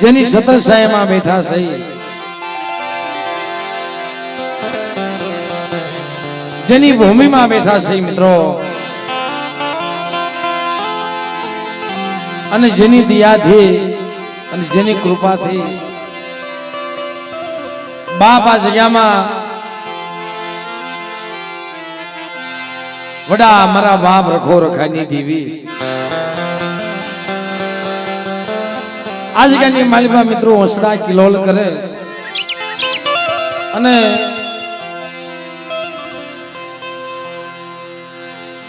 જેની સતત સાયમાં બેઠા છે, જેની ભૂમિમાં બેઠા છે મિત્રો, અને જેની દયાથી અને જેની કૃપાથી બાપ આ જગ્યામાં વડા મારા બાપ રખો રખાની દેવી આ જગ્યાની માલિકા મિત્રો હસડા કિલોલ કરે અને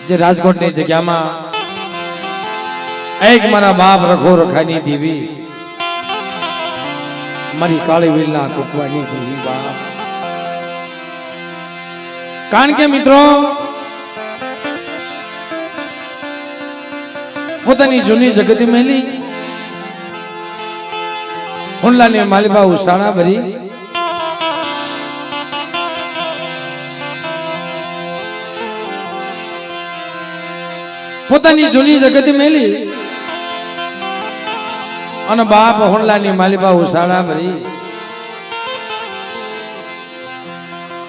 જે રાજકોટની જગ્યામાં એક મારા બાપ રખો રખાની દેવી મારી કાળી વીલના કુકવાની દેવી બાપ. કારણ કે મિત્રો પોતાની જૂની જગતી મેલી હુંડલાની માલિબા ઉસાણા ભરી પોતાની જૂની જગતી મેલી અને બાપ હુંડલાની માલિબા ઉસાણા ભરી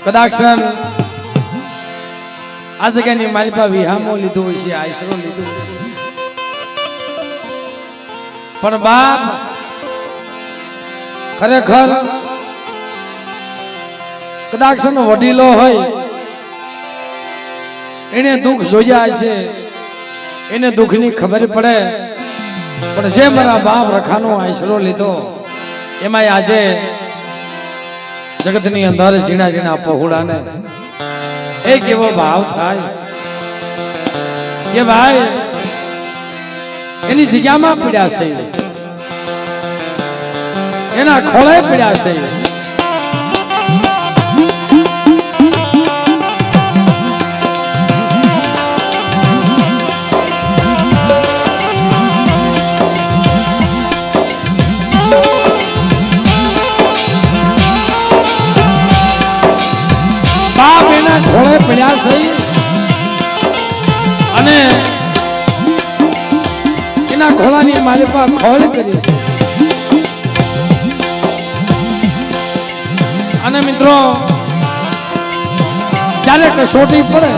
કદાચ આ જગ્યાની માલિબા વિહામો લીધો હોય છે, આશરો લીધો હોય છે, પણ બાપ ખરેખર કદાચ વડીલો હોય એને દુઃખ જોયા છે, એને દુઃખની ખબર પડે, પણ જે મારા બાપ રખાનો આશરો લીધો એમાં આજે જગતની અંદર ઝીણા ઝીણા પહોળાને એક એવો ભાવ થાય કે ભાઈ એની જગ્યામાં પીડ્યા છે, એના ખોળે પીડ્યા છે. બાપ એના ખોળે પીડ્યા છે અને એના ખોળાની માલિકા ખોળ કરી છે. અને મિત્રો જ્યારે કસોટી પડે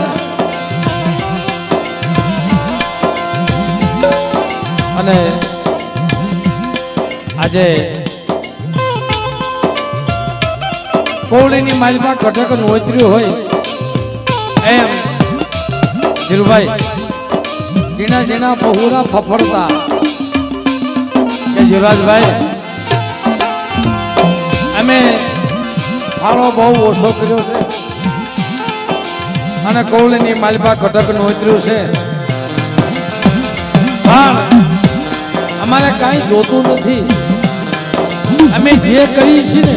અને આજે કોવળીની માલિકા કટક નોતર્યું હોય એમ ધીરુભાઈ જીણા જીણા પહોળા ફફડતા કે જીવરાજભાઈ અમે ફાળો બહુ ઓછો કર્યો છે અને કોવળીની માલિકા કટક નોતર્યું છે, પણ અમારે કાંઈ જોતું નથી, અમે જે કરી છે ને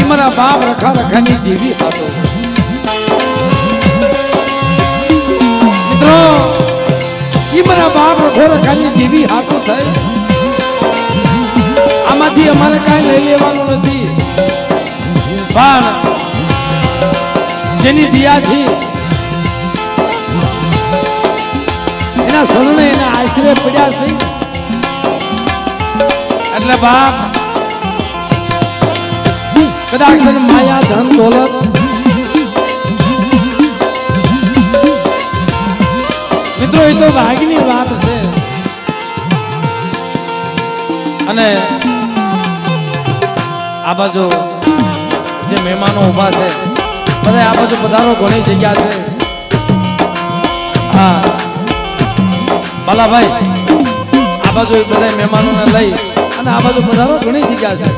એ મારા બાપ રખા રખાની દેવી હતો. મિત્રો એ મારા બાપ રખો રખાની દેવી હાથો થઈ, આમાંથી અમારે કાંઈ લઈ લેવાનું નથી, પણ જેની દયાથી એના શરણે એના આશરે પડ્યા છે એટલે બાપ કદાચ માયા ધન દોલત મિત્રો એ તો ભાગ્યની વાત છે. અને આ બાજુ જે મહેમાનો ઉભા છે બધા આ બાજુ પધારો, ઘણી જગ્યા છે. હા બાલાભાઈ આ બાજુ બધા મહેમાનોને લઈ અને આ બાજુ પધારો, ઘણી જગ્યા છે.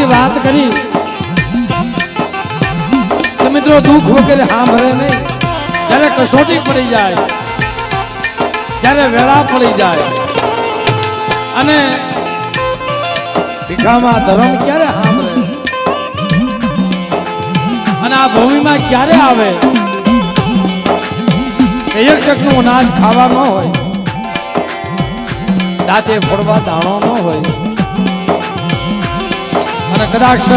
હાસી વાત કરી કે મિત્રો દુઃખ વગેરે સાંભળે નહીં. જ્યારે કસોટી પડી જાય, જ્યારે વેળા પડી જાય અને ભીખામાં ધર્મ ક્યારે સાંભળે અને આ ભૂમિમાં ક્યારે આવે એક ટકનું અનાજ ખાવા ન હોય, દાંતે ફોડવા દાણો ન હોય અને કદાચ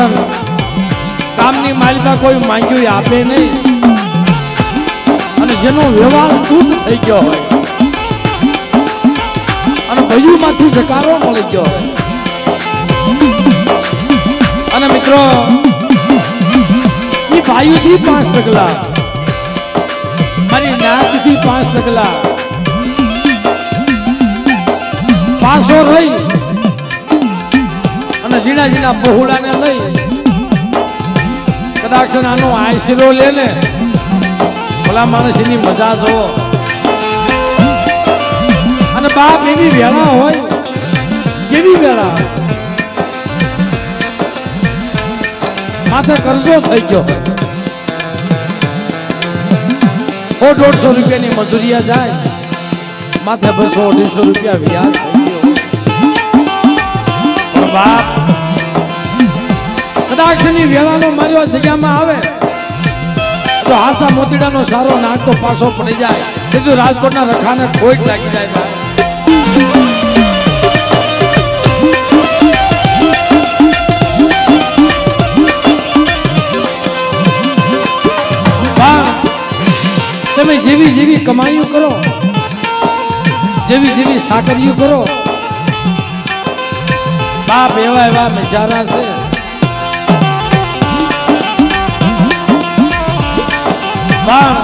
કામની માલિકા કોઈ માંગ્યું આપે નહીં અને જેનો વ્યવહાર શુદ્ધ થઈ ગયો હોય અને ભયુમાંથી સકારો મળી ગયો હોય અને મિત્રો એ ભાઈથી 5 ડગલા, મારી નાકથી 5 ડગલા પાસો રહી અને ઝીણા ઝીણા પહોળાને લઈ કદાચ આનો આશરો લે ને ભલા માણસ એની મજા જોવો. અને બાપ એવી વેળા હોય, કેવી વેળા માથે કરજો થઈ ગયો હોય, 100-150 રૂપિયાની મજૂરિયા જાય, માથે 200-250 રૂપિયા વ્યાજ થઈ ગયો. પણ બાપ કદાચ ની વેળાનો માર્યો જગ્યામાં આવે તો હાસા મોતીડાનો સારો નાખતો પાછો પડી જાય. કીધું રાજકોટના રખાને ખોટ લાગી જાય. તમે જેવી જેવી કમાઈઓ કરો, જેવી જેવી સાકરીઓ કરો, બાપ એવા એવા બિચારા છે પણ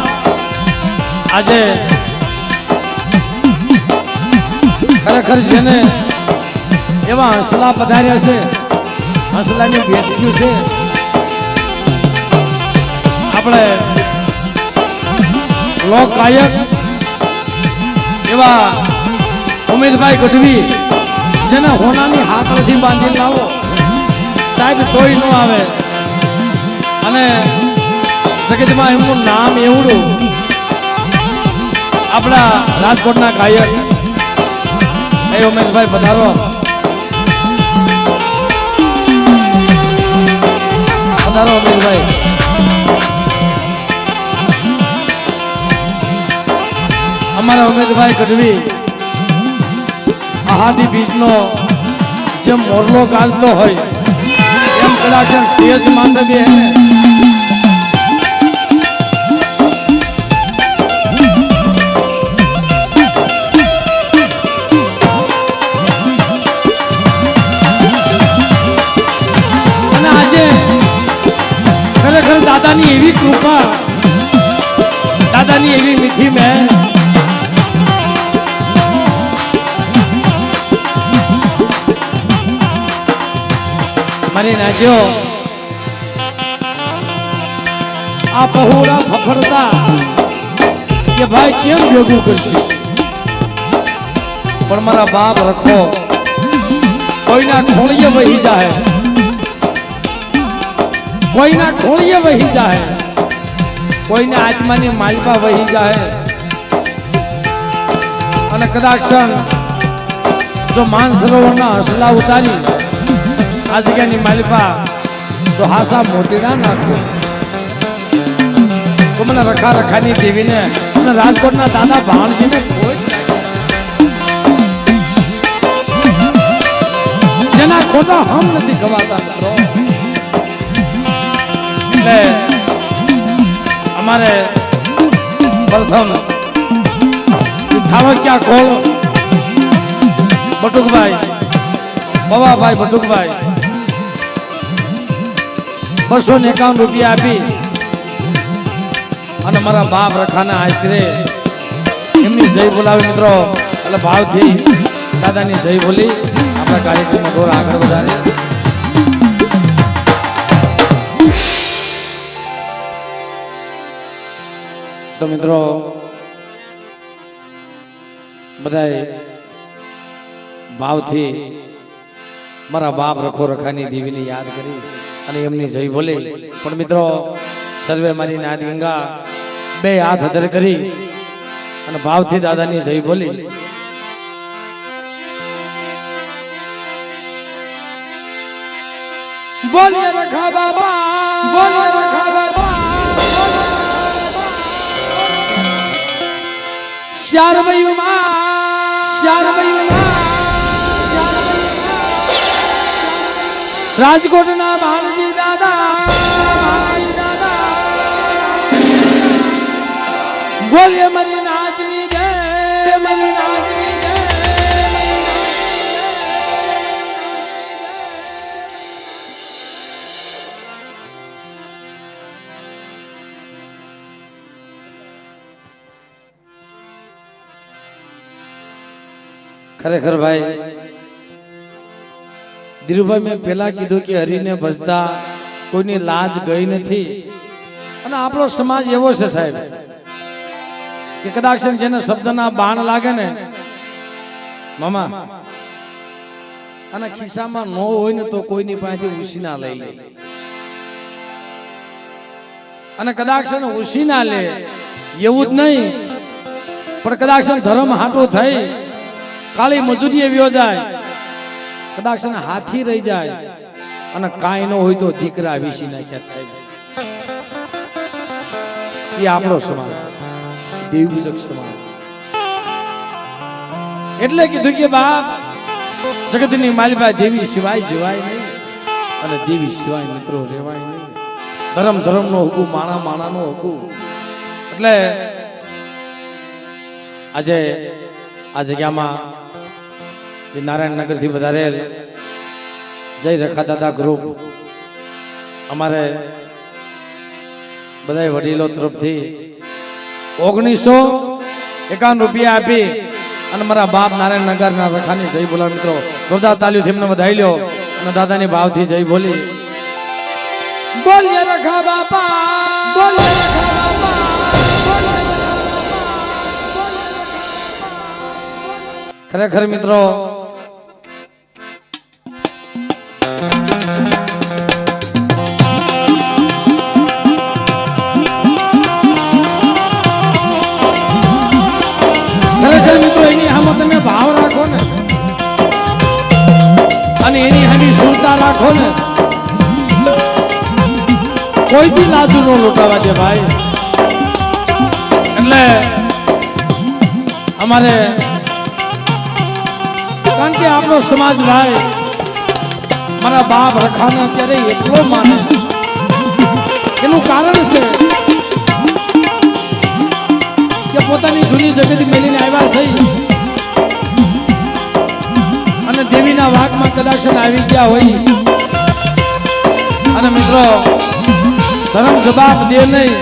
આજે ખરેખર જેને એવા હંસલા પધાર્યા છે, હંસલાની ભેટ્યું છે. આપણે લોક ગાયક એવા ઉમેદભાઈ ગઢવી, જેને હોનાની હાથથી બાંધી લાવો સાહેબ તોય ન આવે અને જગતમાં એમનું નામ એવડું. આપણા રાજકોટના ગાયક એ ઉમેદભાઈ પધારો, પધારો ઉમેદભાઈ. અમારા ઉમેદભાઈ ગઢવી આહાદી બીજનો જેમ મોરલો ગાજતો હોય એમ કદાચ તેજ માથે બે અને આજે ખરેખર દાદાની એવી કૃપા, દાદાની એવી મીઠી મહેર મારી નાખ્યો. આ પહોળા ફફડતા કે ભાઈ કેમ ભેગું કરશે, પણ મારા બાપ રખો કોઈના ખોળીએ વહી જાય, કોઈના ખોળીએ વહી જાય, કોઈના આત્માની માલિપા વહી જાય અને કદાચ જો માનસરોવરના હસલા ઉતારી આ જગ્યાની માલિપા તો હાસા મોતીડા નાખો તો મને રખા રખાની દેવીને અને રાજકોટના દાદા ભાણજીને ખોટ જેના ખોટા હમ નથી ખવાતા મિત્રો. એટલે અમારે પ્રથમ થાળો ક્યાં ખોલો બટુકભાઈ, બવાભાઈ બટુકભાઈ 251 રૂપિયા આપી અને મારા બાપ રખાના આશરે એમની જય બોલાવી મિત્રો. એટલે ભાવથી દાદાની જય બોલી આપણા કાર્યક્રમમાં દોર આગળ વધારે. તો મિત્રો બધાએ ભાવથી મારા બાપ રખો રખાની દેવીને યાદ કરી અને એમની જય બોલી. પણ મિત્રો સર્વે મારી નાદ ગંગા બે હાથ અધર કરી અને ભાવથી દાદાની જય બોલી. બોલીએ રખા બાબા, બોલીએ રખા બાબા, શારમયુમાં, શારમયુમાં, રાજકોટના ભાણજી દાદા, ભાણજી દાદા, બોલીએ મારી નાચની જય, મારી નાચની જય. ખરેખર ભાઈ ધીરુભાઈ, મેં પેલા કીધું કે હરીને ભજતા કોઈની લાજ ગઈ નથી. અને આપણો સમાજ એવો છે સાહેબ કે કદાચ જેને શબ્દના બાણ લાગે ને મામા, અને ખિસ્સામાં ન હોય ને તો કોઈની પાસેથી ઉછીના લઈ લે. અને કદાચ ઉછીના લે એવું જ નહીં, પણ કદાચ ધર્મ હાટો થઈ કાળી મજૂરી વ્યો જાય, કદાચ હાથી રહી જાય અને કાંઈ ન હોય તો દીકરા વીસી નાખ્યા સાહેબ. એ આપણો સમાજ, દેવપૂજક સમાજ. એટલે કીધું કે બાપ જગતની માલિકા દેવી સિવાય જીવાય નહીં અને દેવી સિવાય મિત્રો રેવાય નહીં. ધર્મ ધર્મનો હુકુમ, માણા માણાનો હુકુમ. એટલે આજે આ જગ્યામાં જે નારાયણનગર થી વધારેલ જય રખા દાદા ગ્રુપ અમારે બધા વડીલો તરફથી 1951 રૂપિયા આપી અને મારા બાપ નારાયણનગર ના રખાની જય બોલા. મિત્રો જોરદાર તાલીઓથી એમને વધાઈ લ્યો અને દાદાની ભાવથી જય બોલી. બોલીએ રખા બાપા, બોલીએ રખા બાપા. ખરેખર મિત્રો એની સામે તમે ભાવ રાખો ને અને એની સામે સુરતા રાખો ને, કોઈથી લાજુ નો લૂંટાવા દે ભાઈ. એટલે અમારે કારણ કે આપણો સમાજ ભાઈ મારા બાપ રખાને અત્યારે એટલો માને, એનું કારણ છે કે પોતાની જૂની જગત મેલીને આવ્યા છે અને દેવીના વાઘમાં કદાચ આવી ગયા હોય. અને મિત્રો ધર્મ જવાબ દે નહીં,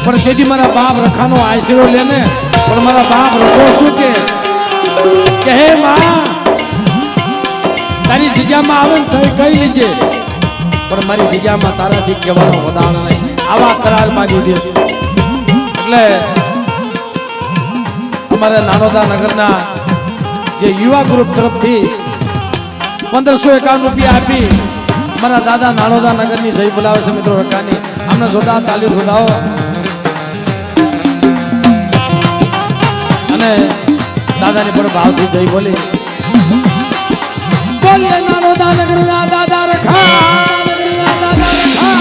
પણ તેથી મારા બાપ રખાનો આશરો લે ને. પણ મારા બાપ રખો શું કે હે માં તારી જગ્યામાં આવે ને થઈ કહી લેજે, પણ મારી જગ્યામાં તારાથી કહેવાનો વદાણ નહીં. આવા કરાર માંગી દેશે. એટલે અમારા નાનોદા નગરના જે યુવા ગ્રુપ તરફથી 1551 રૂપિયા આપી મારા દાદા નાનોદા નગરની જય બોલાવે છે. મિત્રો રકાની અમને જોતા તાલીમ વધાવો અને દાદાની પણ ભાવથી જય બોલી. બોલીએ નાનોદા નગરના દાદા રખા, દાદા રખા.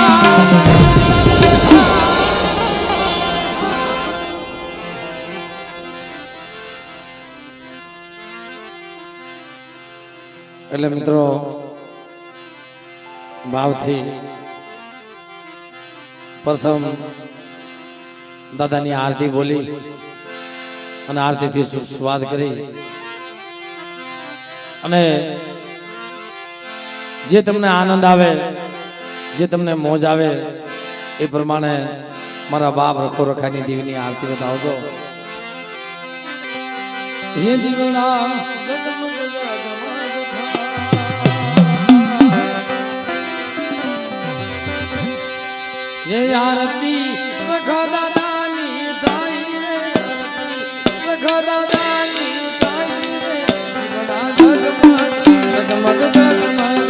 એટલે મિત્રો ભાવથી પ્રથમ દાદાની આરતી બોલી અને આરતીથી શરૂઆત કરી અને જે તમને આનંદ આવે, જે તમને મોજ આવે એ પ્રમાણે મારા બાપ રખો રખાની દેવીની આરતી બતાવજો. હે દીવના ये आरती रखा दादानी ताई रे, आरती रखा दादानी ताई रे, जगमग जगमग जगमग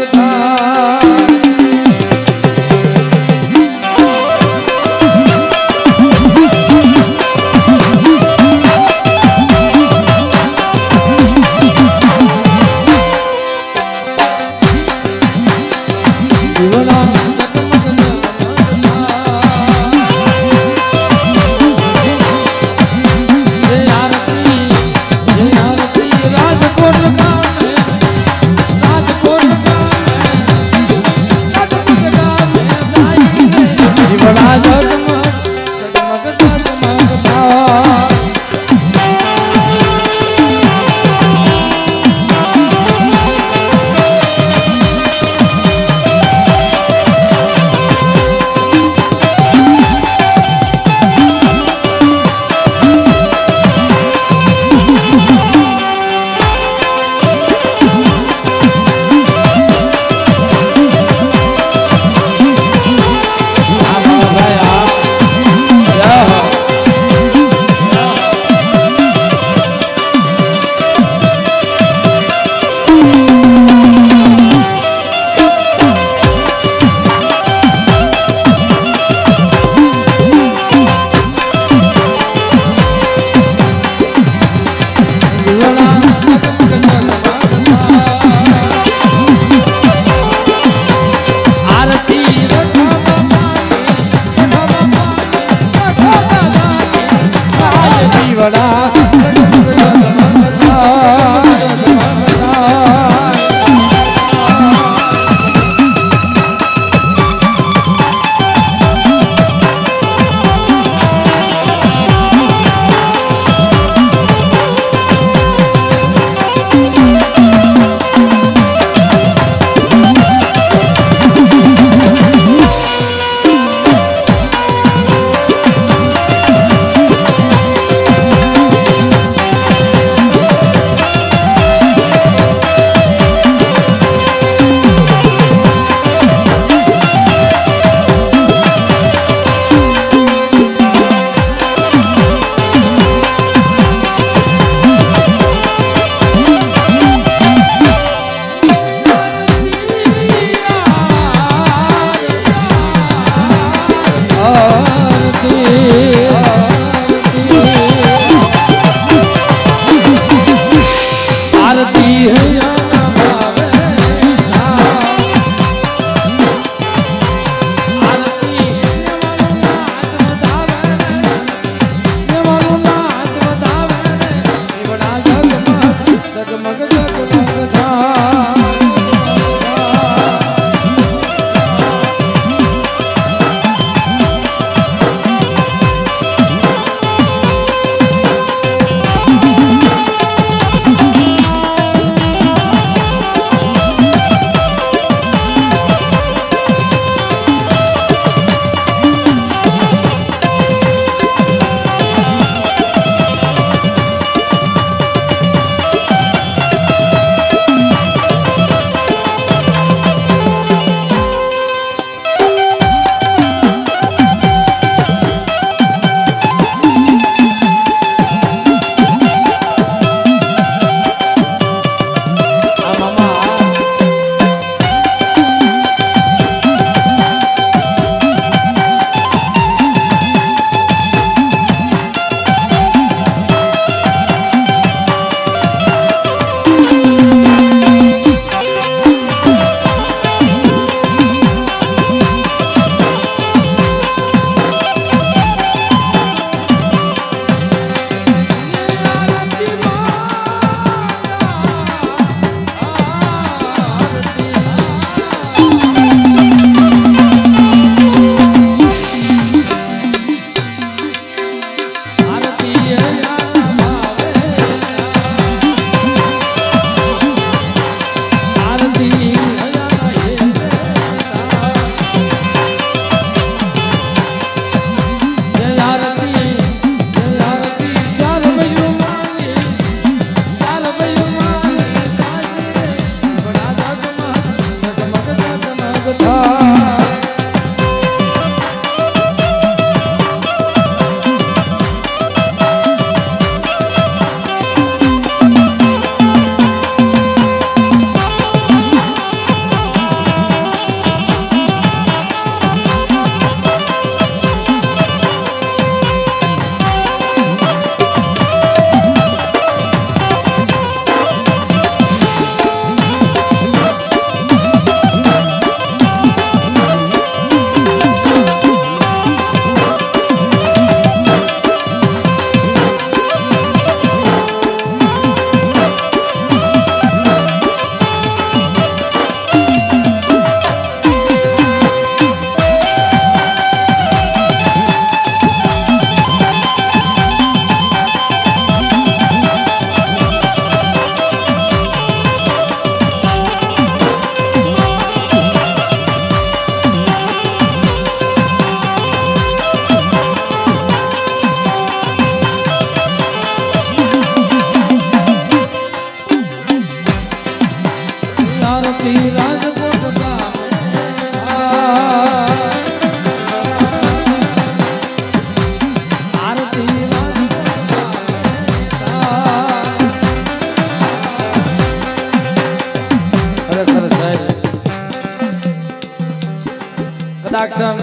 કદાક્ષણ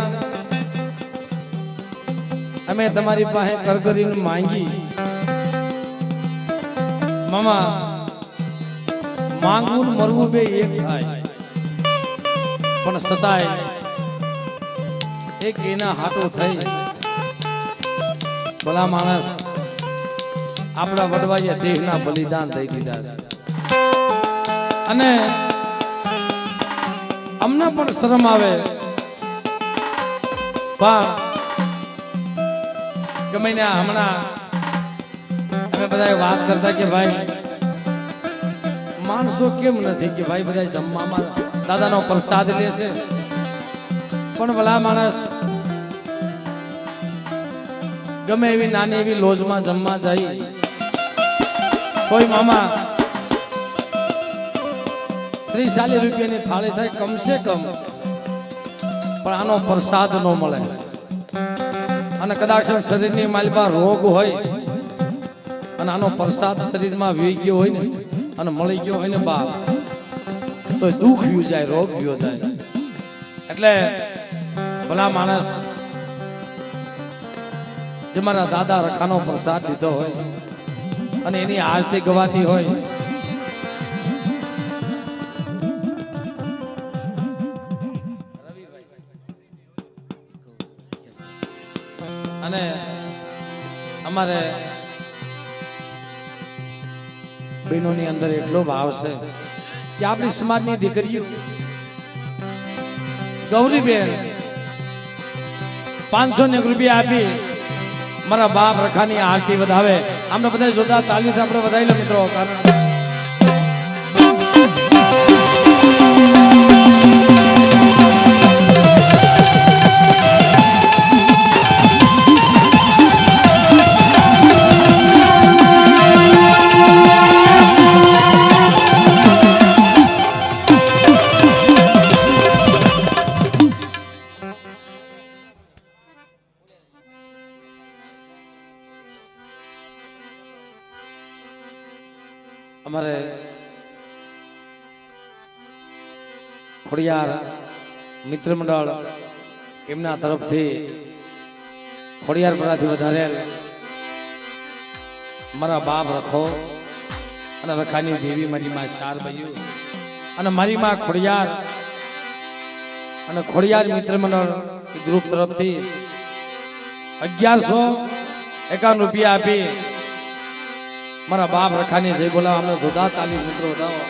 અમે તમારી પાસે કરગરીને માંગી મામા માંગવું ને મરવું બે એક થાય પણ સતાય એક એના હાટો થઈ ભલા માણસ આપણા વડવાઈએ દેહના બલિદાન દઈ દીધા છે અને અમને પણ શરમ આવે પણ ગમે ને હમણાં અમે બધા વાત કરતા કે ભાઈ માણસો કેમ નથી કે ભાઈ બધા જમવામાં દાદાનો પ્રસાદ લેશે પણ ભલા માણસ ગમે એવી નાની એવી લોજમાં જમવા જાય કોઈ મામા 30-40 રૂપિયાની થાળી થાય કમસે કમ પણ આનો પ્રસાદ ન મળે અને કદાચ શરીરની માલમાં રોગ હોય અને આનો પ્રસાદ શરીરમાં વી ગયો હોય ને અને મળી ગયો હોય ને બાપ તો દુઃખ વ્યું જાય રોગ વ્યો જાય એટલે ભલા માણસ જે મારા દાદા રખાનો પ્રસાદ લીધો હોય અને એની આરતી ગવાતી હોય અને અમારે બહેનોની અંદર એટલો ભાવ છે કે આપણી સમાજની દીકરીઓ ગૌરીબેન 501 રૂપિયા આપી મારા બાપ રખાની આરતી વધાવે આમને બધા જોતા તાલીથી આપણે વધાવી લો મિત્રો કારણ અમારે ખોડિયાર મિત્ર મંડળ એમના તરફથી ખોડિયાર પરાથી વધારેલ મારા બાપ રખો અને રખાની દેવી મારી માં ચાર ભાઈઓ અને મારી માં ખોડિયાર અને ખોડિયાર મિત્ર મંડળ ગ્રુપ તરફથી 1151 રૂપિયા આપી મારા બાપ રખાની જય બોલાવ અમને જોરદાર તાલી મિત્રો વધાવો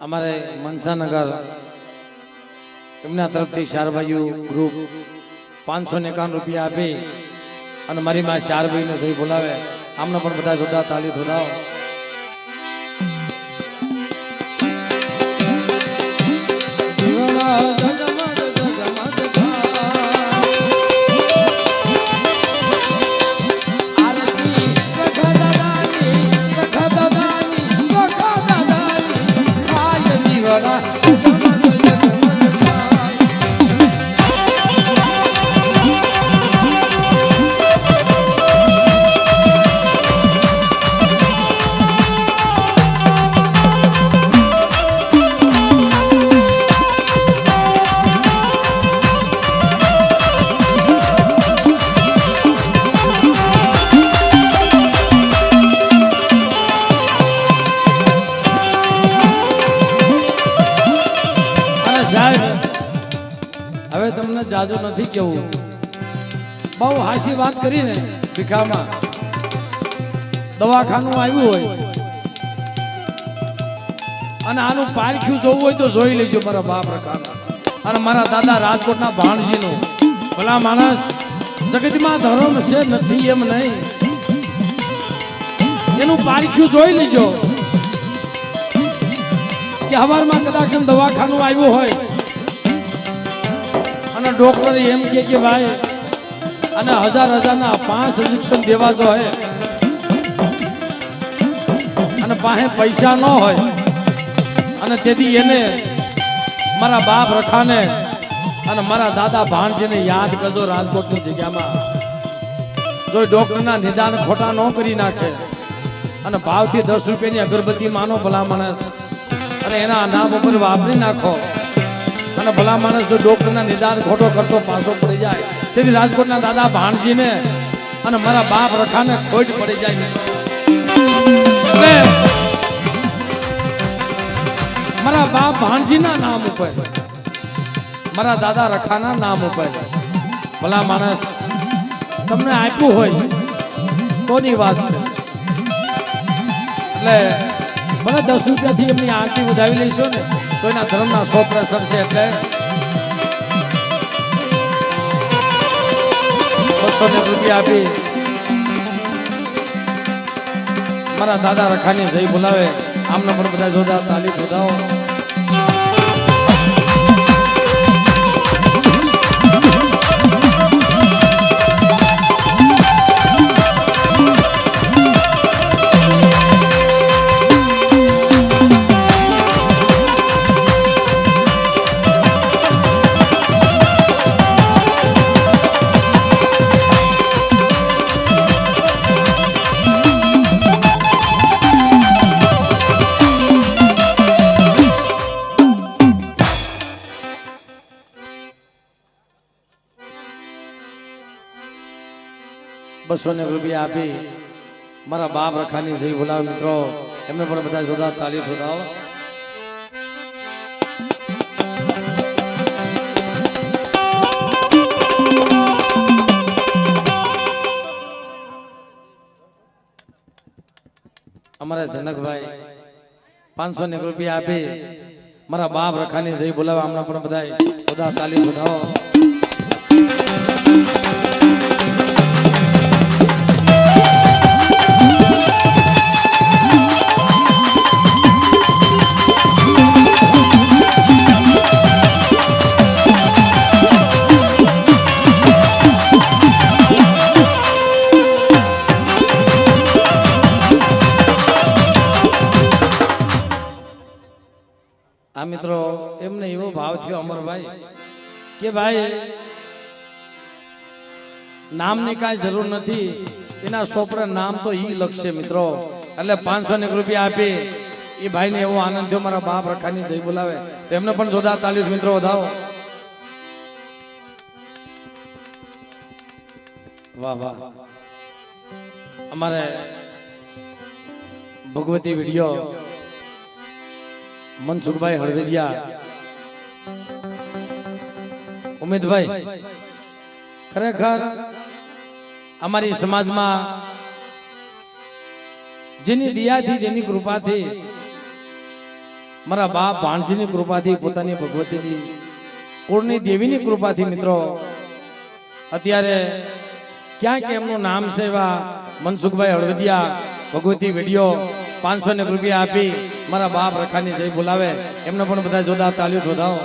અમારે મનસાનગર એમના તરફથી શારભાઈઓ ગ્રુપ 551 રૂપિયા આપી અને મારી માં શારભાઈને સહી બોલાવે આમને પણ બધા જોરદાર તાલી ધોડાવો હવે તમને જાજુ નથી કેવું બહુ હાસી વાત કરીને ભીખામાં દવાખાનું આવ્યું હોય અને આનું પારખ્યું જોવું હોય તો જોઈ લેજો મારા બાપ રખાના અને મારા દાદા રાજકોટના ભાણજીનું ભલા માણસ જગતમાં ધર્મ છે નથી એમ નહીં એનું પારખ્યું જોઈ લીજો કે હવારમાં કદાચ દવાખાનું આવ્યું હોય અને ડોક્ટર એમ કે ભાઈ અને હજારના 5 ઇન્જેક્શન દેવા જો હે અને પાસે પૈસા ન હોય અને તેથી એને મારા બાપ રખાને અને મારા દાદા ભાણજીને યાદ કરજો રાજકોટની જગ્યામાં જો ડોક્ટરના નિદાન ખોટા ન કરી નાખે અને ભાવથી 10 રૂપિયાની અગરબત્તી માનો ભલા માણસ અને એના નામ ઉપર વાપરી નાખો અને ભલા માણસ જો ડોક્ટરના નિદાન ખોટો કરતો પાછો પડી જાય તેથી રાજકોટના દાદા ભાણજીને અને મારા બાપ રખાને ખોટ પડી જાય એટલે મારા બાપ ભાણજીના નામ ઉપર મારા દાદા રખાના નામ ઉપર ભલા માણસ તમને આપ્યું હોય તોની વાત છે એટલે મને 10 રૂપિયાથી એમની આરતી વધાવી લઈશો ને તો એના ધર્મના 100 પ્રસર છે એટલે 200 રૂપિયા આપી મારા દાદા રખાની જઈ બોલાવે આમના પણ બધા જોરદાર તાલી જોડાવો ₹200 આપી મારા બાપ રખાની જઈ બોલાવે મિત્રો એમને પણ બધા જોરદાર તાળી ઠોકાવો અમારા જનકભાઈ ₹500 આપી મારા બાપ રખાની જઈ બોલાવે આમના પણ બધા જોરદાર તાળી ઠોકાવો આ મિત્રો એમને એવો ભાવ થયો અમરભાઈ કે ભાઈ નામની કાંઈ જરૂર નથી એના સોપડા નામ તો ઈ લખશે મિત્રો એટલે ₹500 આપી એ ભાઈને એવો આનંદ થયો મારા બાપ રખાની જઈ બોલાવે તો એમને પણ જોરદાર તાળી મિત્રો વધાવો વાહ વાહ અમારે ભગવતી વિડીયો મનસુખભાઈ હળવેદિયા ઉમેદભાઈ ખરેખર અમારી સમાજમાં જેની દયાથી જેની કૃપાથી મારા બાપ ભાણજીની કૃપાથી પોતાની ભગવતીની કુળની દેવીની કૃપાથી મિત્રો અત્યારે ક્યાંક એમનું નામ છે એવા મનસુખભાઈ હળવેદિયા ભગવતી વિડીયો ₹500 આપી મારા બાપ રખાની જઈ બોલાવે એમને પણ બધા જોરદાર તાળીઓ વધાવો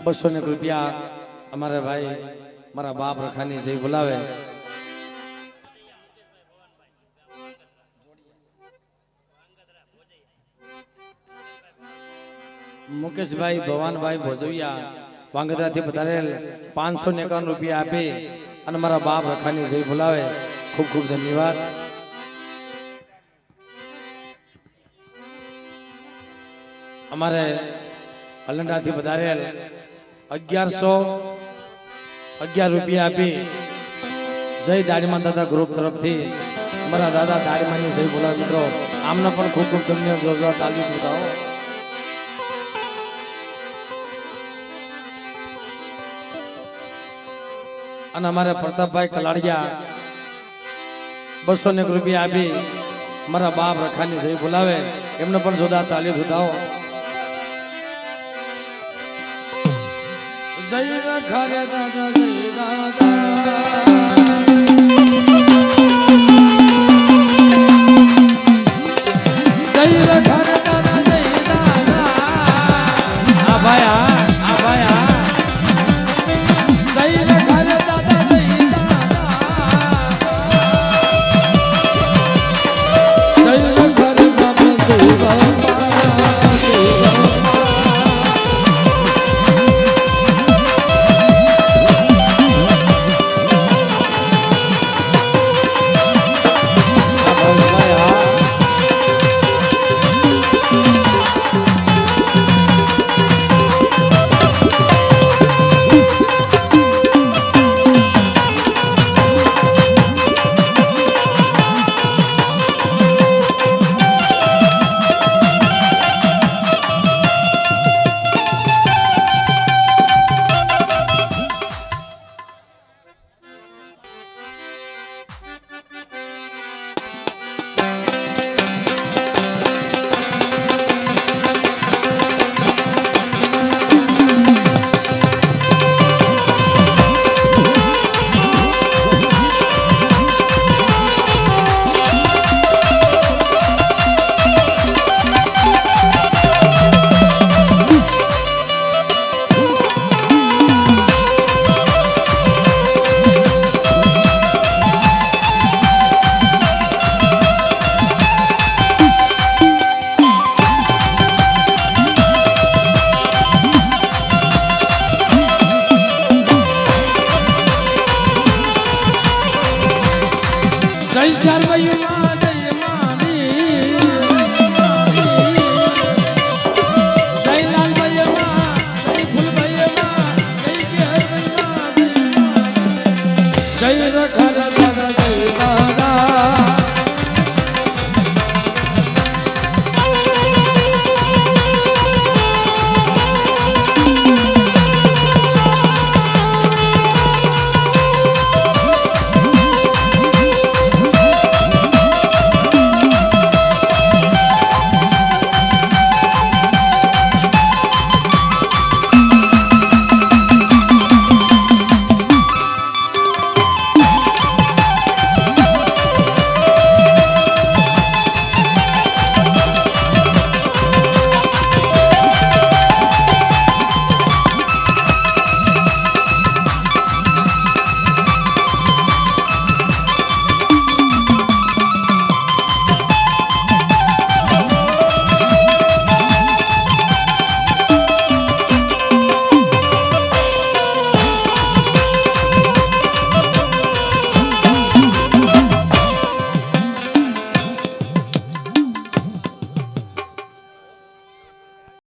₹200 અમારે ભાઈ મારા બાપ રખાની જઈ બોલાવે મુકેશભાઈ ભવાનભાઈ ભોજવિયા વાંગદરાથી પધારેલ ₹551 આપી અને મારા બાપ રખાની જઈ બોલાવે ખૂબ ખૂબ ધન્યવાદ અમારે અલંડાથી પધારેલ ₹1111 આપી જય દાડીમાન દાદા ગ્રુપ તરફથી મારા દાદા દાડીમાની જય બોલાવે મિત્રો આમને પણ ખૂબ ખૂબ ધન્યવાદ જોરદાર તાળી દીધાઓ અને અમારા પ્રતાપભાઈ કલાડિયા 200 રૂપિયા આપી મારા બાપ રખાની સહી બોલાવે એમને પણ જોરદાર તાળીઓ સુધાવો. જય રખા રે દાદા જય દાદા જય રખા રે દાદા જય દાદા આ ભાઈ આ ભાઈ જય રખા રે દાદા જય દાદા જય રખા રે બાપા જય બાપા જય રખા